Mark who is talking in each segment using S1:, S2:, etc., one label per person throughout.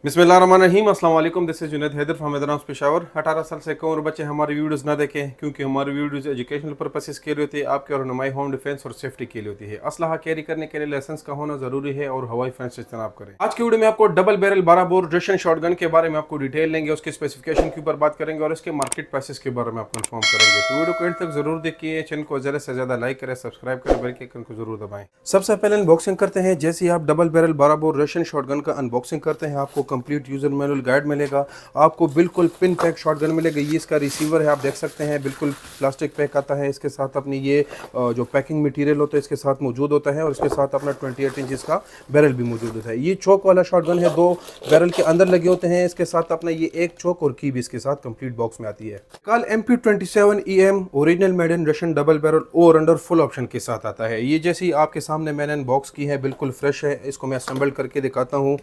S1: बिस्मिल्लाहिर्रहमानिर्रहीम अस्सलाम वालेकुम। This is Junaid Haider from Hyderabad Peshawar. 18 साल से कम उम्र बच्चे हमारी वीडियोस ना देखें क्योंकि हमारी वीडियोस एजुकेशनल पर्पसेस के लिए होती है, आपके और हमारी होम डिफेंस और सेफ्टी के लिए होती है। असलहा कैरी करने के लिए लाइसेंस का होना जरूरी है और हवाई फेंस से इज्तनाब करें। आज की वीडियो में आपको double barrel 12 bore Russian shotgun के बारे में आपको डिटेल लेंगे, उसके स्पेसिफिकेशन के ऊपर बात करेंगे और इसके मार्केट प्राइसेस के बारे में आपको इन्फॉर्म करेंगे। तो वीडियो को एंड तक जरूर देखिए, चैनल को ज़्यादा से ज़्यादा लाइक करें, सब्सक्राइब करें, बेल के आइकन को जरूर दबाएं। सबसे पहले अनबॉक्सिंग करते हैं। जैसे ही आप double barrel 12 bore Russian shotgun का अनबॉक्सिंग करते हैं, आपको कंप्लीट यूजर मैनुअल गाइड मिलेगा, आपको बिल्कुल पिन पैक शॉटगन मिलेगा। ये इसका रिसीवर है, आप देख सकते हैं, बिल्कुल प्लास्टिक पैक आता है। इसके साथ अपनी ये जो पैकिंग मटेरियल होता है इसके साथ मौजूद होता है और इसके साथ अपना 28 इंच का बैरल भी मौजूद होता है। ये चौक वाला शॉटगन है, 2 बैरल के अंदर लगे होते हैं। इसके साथ अपना ये एक चौक और की भी इसके साथ कंप्लीट बॉक्स में आती है। काल MP27 EM original made in Russian double barrel और अंडर फुल ऑप्शन के साथ आता है। ये जैसी आपके सामने मैंने बॉक्स की है, बिल्कुल फ्रेश है। इसको मैं असेंबल करके दिखाता हूँ।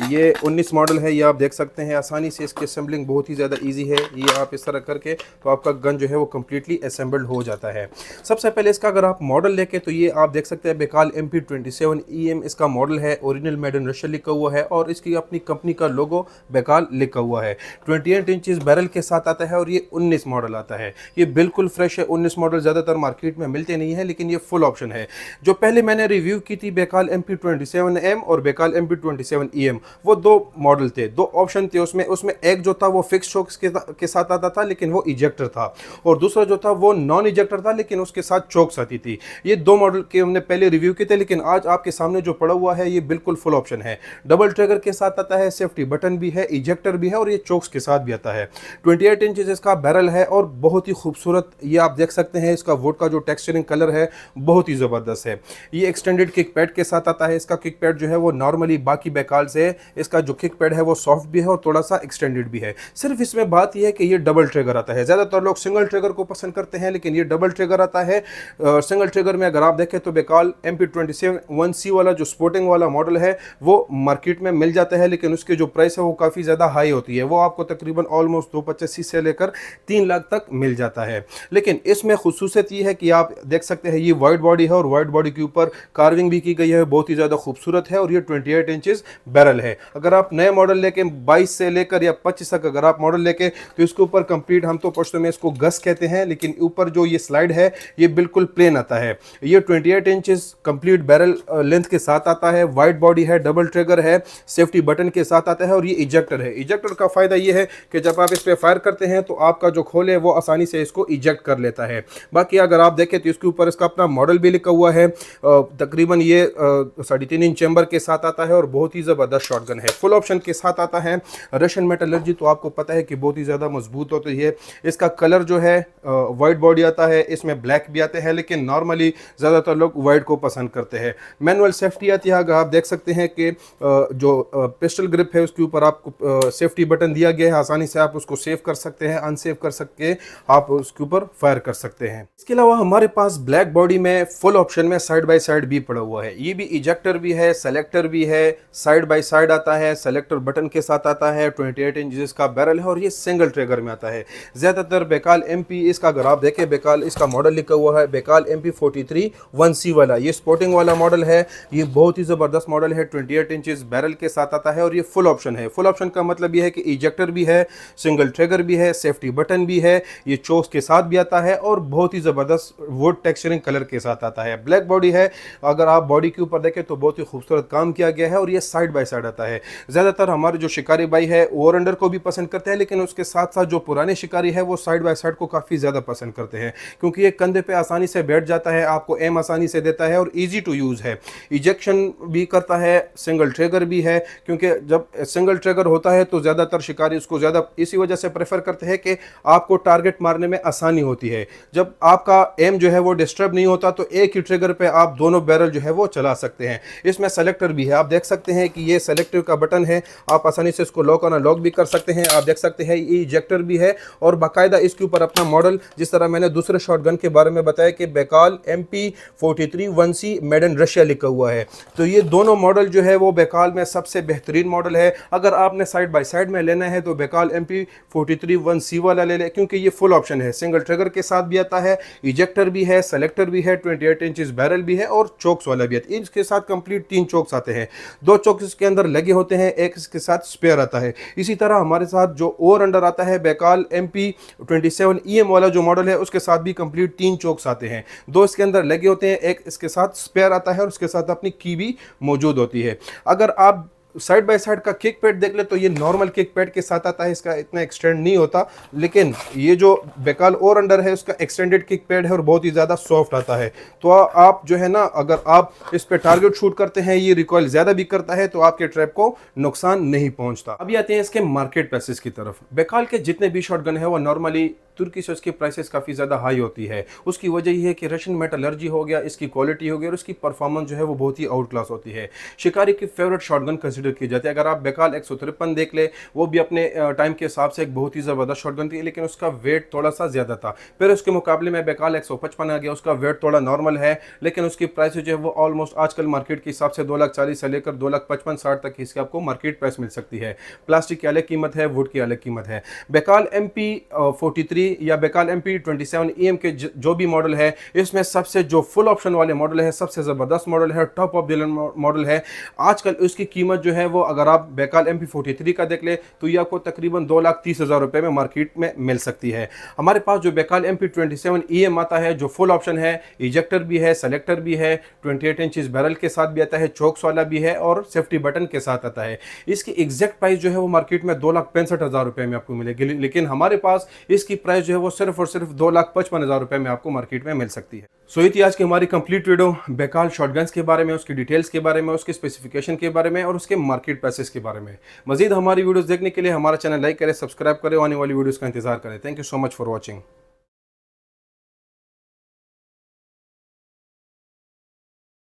S1: ये 19 मॉडल है, ये आप देख सकते हैं। आसानी से इसकी असेंबलिंग बहुत ही ज़्यादा इजी है। ये आप इस तरह करके तो आपका गन जो है वो कम्प्लीटली असेंबल्ड हो जाता है। सबसे पहले इसका अगर आप मॉडल लेके तो ये आप देख सकते हैं बेकाल MP27 EM इसका मॉडल है। ओरिजिनल मेड इन रशिया लिखा हुआ है और इसकी अपनी कंपनी का लोगो बेकाल लिखा हुआ है। 28 इंचेस बैरल के साथ आता है और ये 19 मॉडल आता है। ये बिल्कुल फ्रेश है। 19 मॉडल ज़्यादातर मार्केट में मिलते नहीं है, लेकिन ये फुल ऑप्शन है। जो पहले मैंने रिव्यू की थी बेकाल MP27M और बेकाल MP27 EM, वो 2 मॉडल थे, 2 ऑप्शन थे उसमें एक जो था वो फिक्स शॉक्स के साथ आता था लेकिन वो इजेक्टर था, और दूसरा जो था वो नॉन इजेक्टर था लेकिन उसके साथ चोक्स आती थी। ये 2 मॉडल के हमने पहले रिव्यू किए थे, लेकिन आज आपके सामने जो पड़ा हुआ है ये बिल्कुल फुल ऑप्शन है। डबल ट्रिगर के साथ आता है, सेफ्टी बटन भी है, इजेक्टर भी है और ये चोक्स के साथ भी आता है। 28 इंच इसका बैरल है और बहुत ही खूबसूरत, ये आप देख सकते हैं। इसका वुड का जो टेक्सचरिंग कलर है बहुत ही ज़बरदस्त है। ये एक्सटेंडेड किक पैड के साथ आता है। इसका किक पैड जो है वो नॉर्मली बाकी बेकाल से इसका जो किक पैड है वो सॉफ्ट भी है और थोड़ा सा एक्सटेंडेड भी है। सिर्फ इसमें बात यह है कि ये डबल ट्रिगर आता है। ज़्यादातर लोग सिंगल ट्रिगर को पसंद करते हैं, लेकिन ये डबल ट्रिगर आता है। सिंगल ट्रिगर में अगर आप देखें तो बेकाल MP27 वाला जो स्पोर्टिंग वाला मॉडल है वो मार्केट में मिल जाता है, लेकिन उसकी जो प्राइस है वो काफ़ी ज़्यादा हाई होती है। वो आपको तकरीबन ऑलमोस्ट 285 से लेकर 3 लाख तक मिल जाता है। लेकिन इसमें खुसूसियत ये है कि आप देख सकते हैं ये वाइड बॉडी है और वाइड बॉडी के ऊपर कार्विंग भी की गई है, बहुत ही ज़्यादा खूबसूरत है। और ये 28 इंचेस बैरल है। अगर आप नए मॉडल लेके 22 से लेकर या 25 तक अगर आप मॉडल लेके तो इसके ऊपर कंप्लीट, हम तो पश्तो में इसको गस कहते हैं, लेकिन ऊपर जो ये स्लाइड है ये बिल्कुल प्लेन आता है। ये 28 इंचेस कंप्लीट बैरल लेंथ के साथ आता है, वाइड बॉडी है, डबल ट्रिगर है, सेफ्टी बटन के साथ आता है और ये इजेक्टर है। इजेक्टर का फायदा ये है कि जब आप इस पर फायर करते हैं तो आपका जो खोल है वो आसानी से इसको इजेक्ट कर लेता है। बाकी अगर आप देखें तो इसके ऊपर इसका अपना मॉडल भी लिखा हुआ है। तकरीबन ये 3.5 इंच चैम्बर के साथ आता है और बहुत ही ज़बरदस्त शॉटगन है। फुल ऑप्शन के साथ आता है। रशियन मेटलर्जी तो आपको पता है कि बहुत ही ज़्यादा मजबूत होती है। इसका कलर जो है वाइट बॉडी आता है, इसमें ब्लैक भी आते हैं, लेकिन नॉर्मली ज़्यादातर लोग वाइट को पसंद करते हैं। मैनुअल सेफ्टी आती है। अगर आप देख सकते हैं कि जो पिस्टल ग्रिप है उसके ऊपर आपको सेफ्टी बटन दिया गया है, आसानी से आप उसको सेव कर सकते हैं, अनसेव कर सकते, आप उसके ऊपर फायर कर सकते हैं। इसके अलावा हमारे पास ब्लैक बॉडी में फुल ऑप्शन में साइड बाय साइड भी पड़ा हुआ है। ये भी इजेक्टर भी है, सेलेक्टर भी है, साइड बाय साइड आता है, सेलेक्टर बटन के साथ आता है। 28 इंच का बैरल है और ये सिंगल ट्रिगर में आता है। ज़्यादातर बेकाल MP इसका अगर आप देखें, बेकाल इसका मॉडल लिखा हुआ है बेकाल MP43-1C वाला, ये स्पोर्टिंग वाला मॉडल है। ये बहुत ही ज़बरदस्त मॉडल है। 28 इंचेस बैरल के साथ आता है और ये फुल ऑप्शन है। फुल ऑप्शन का मतलब ये है कि इजेक्टर भी है, सिंगल ट्रिगर भी है, सेफ्टी बटन भी है, ये चोक्स के साथ भी आता है और बहुत ही ज़बरदस्त वुड टेक्सचरिंग कलर के साथ आता है। ब्लैक बॉडी है। अगर आप बॉडी के ऊपर देखें तो बहुत ही खूबसूरत काम किया गया है और ये साइड बाय साइड आता है। ज़्यादातर हमारे जो शिकारी भाई है ओवर अंडर को भी पसंद करते हैं, लेकिन उसके साथ साथ जो पुराने शिकारी है वो साइड बाय साइड को काफ़ी ज़्यादा पसंद करते हैं, क्योंकि ये कंधे पे आसानी से बैठ जाता है, आपको एम आसानी से देता है और ईजी टू यूज़ है। इजेक्शन भी करता है, सिंगल ट्रिगर भी है, क्योंकि जब सिंगल ट्रिगर होता है तो ज़्यादातर शिकारी उसको ज़्यादा इसी वजह से प्रेफर करते हैं कि आपको टारगेट मारने में आसानी होती है। जब आपका एम जो है वो डिस्टर्ब नहीं होता तो एक ही ट्रिगर पे आप दोनों बैरल जो है वो चला सकते हैं। इसमें सेलेक्टर भी है। आप देख सकते हैं कि ये सेलेक्टर का बटन है, आप आसानी से इसको लॉक और अनलॉक भी कर सकते हैं। आप देख सकते हैं ये इजेक्टर भी है और बाकायदा इसके ऊपर अपना मॉडल, जिस तरह मैंने दूसरे शॉटगन के बारे में बताया कि Baikal MP43-1C made in Russia लिखा हुआ है, तो ये दोनों मॉडल जो है वो बेकाल में सबसे बेहतरीन मॉडल है। अगर आपने साइड बाय साइड में लेना है तो बेकाल MP43-1C वाला ले लें, क्योंकि ये फुल ऑप्शन है, सिंगल ट्रिगर के साथ भी आता है, इजेक्टर भी है, सेलेक्टर भी है, 28 इंचेस बैरल भी है और चोक्स वाला भी है। इसके साथ कंप्लीट 3 चोक्स आते हैं। 2 चोक्स के अंदर लगे होते हैं, एक इसके साथ स्पेयर आता है। इसी तरह हमारे साथ जो और अंडर आता है बेकाल MP27EM वाला जो मॉडल है, उसके साथ भी कंप्लीट 3 चोक्स आते हैं। 2 इसके अंदर लगे होते हैं, एक इसके साथ स्पेयर आता है और उसके साथ अपनी की भी मौजूद होती है। अगर आप साइड बाय साइड का किक पैड देख ले तो ये नॉर्मल किक पैड के साथ आता है, इसका इतना एक्सटेंड नहीं होता। लेकिन ये जो बेकाल और अंडर है उसका एक्सटेंडेड किक पैड है और बहुत ही ज़्यादा सॉफ्ट आता है। तो आप जो है ना, अगर आप इस पे टारगेट शूट करते हैं, ये रिकॉइल ज़्यादा भी करता है तो आपके ट्रैप को नुकसान नहीं पहुंचता। अभी आते हैं इसके मार्केट प्राइसेस की तरफ। बेकाल के जितने भी शॉटगन है वो नॉर्मली तुर्की से उसकी प्राइसेस काफ़ी ज़्यादा हाई होती है। उसकी वजह यह है कि रशियन मेटलर्जी हो गया, इसकी क्वालिटी हो गई और उसकी परफॉर्मेंस जो है वो बहुत ही आउट क्लास होती है। शिकारी की फेवरेट शॉटगन कंसिडर की जाती है। अगर आप बेकाल 153 देख ले, वो भी अपने टाइम के हिसाब से एक बहुत ही ज़बरदस्त शॉटगन थी, लेकिन उसका वेट थोड़ा सा ज़्यादा था। फिर उसके मुकाबले में बेकाल 155 आ गया, उसका वेट थोड़ा नॉर्मल है, लेकिन उसकी प्राइस जो है वो ऑलमोस्ट आजकल मार्केट के हिसाब से 2,40,000 से लेकर 2,55,60 तक की इसकी आपको मार्केट प्राइस मिल सकती है। प्लास्टिक की अलग कीमत है, वुड की अलग कीमत है। बेकाल MP43 या बेकाल MP27EM के जो भी मॉडल है, इसमें सबसे जो फुल ऑप्शन वाले मॉडल है, सबसे ज़बरदस्त मॉडल है, top of the line model है। आजकल उसकी कीमत जो है वो अगर आप बेकाल MP43 का देख ले तो ये आपको तकरीबन 2,30,000 रुपये में मार्केट में मिल सकती है। हमारे पास जो बेकाल MP27EM आता है, जो फुल ऑप्शन है, इजेक्टर भी है, सेलेक्टर भी है, 28 इंचेस बैरल के साथ भी आता है, चोक्स वाला भी है और सेफ्टी बटन के साथ आता है। इसकी एग्जैक्ट प्राइस जो है वो मार्केट में 2,65,000 रुपये में आपको मिलेगी, लेकिन हमारे पास इसकी प्राइस जो है वो सिर्फ और सिर्फ 2,55,000 रुपये में आपको मार्केट में मिल सकती है। सो ये थी आज की हमारी कंप्लीट वीडियो बेकाल शॉटगन्स के बारे में, उसकी डिटेल्स के बारे में, उसके स्पेसिफिकेशन के बारे में और उसके मार्केट प्राइसेस के बारे में। मजीद हमारी वीडियोस देखने के लिए हमारा चैनल लाइक करें, सब्सक्राइब करें, आने वाली वीडियोस का इंतजार करें। Thank you so much for watching.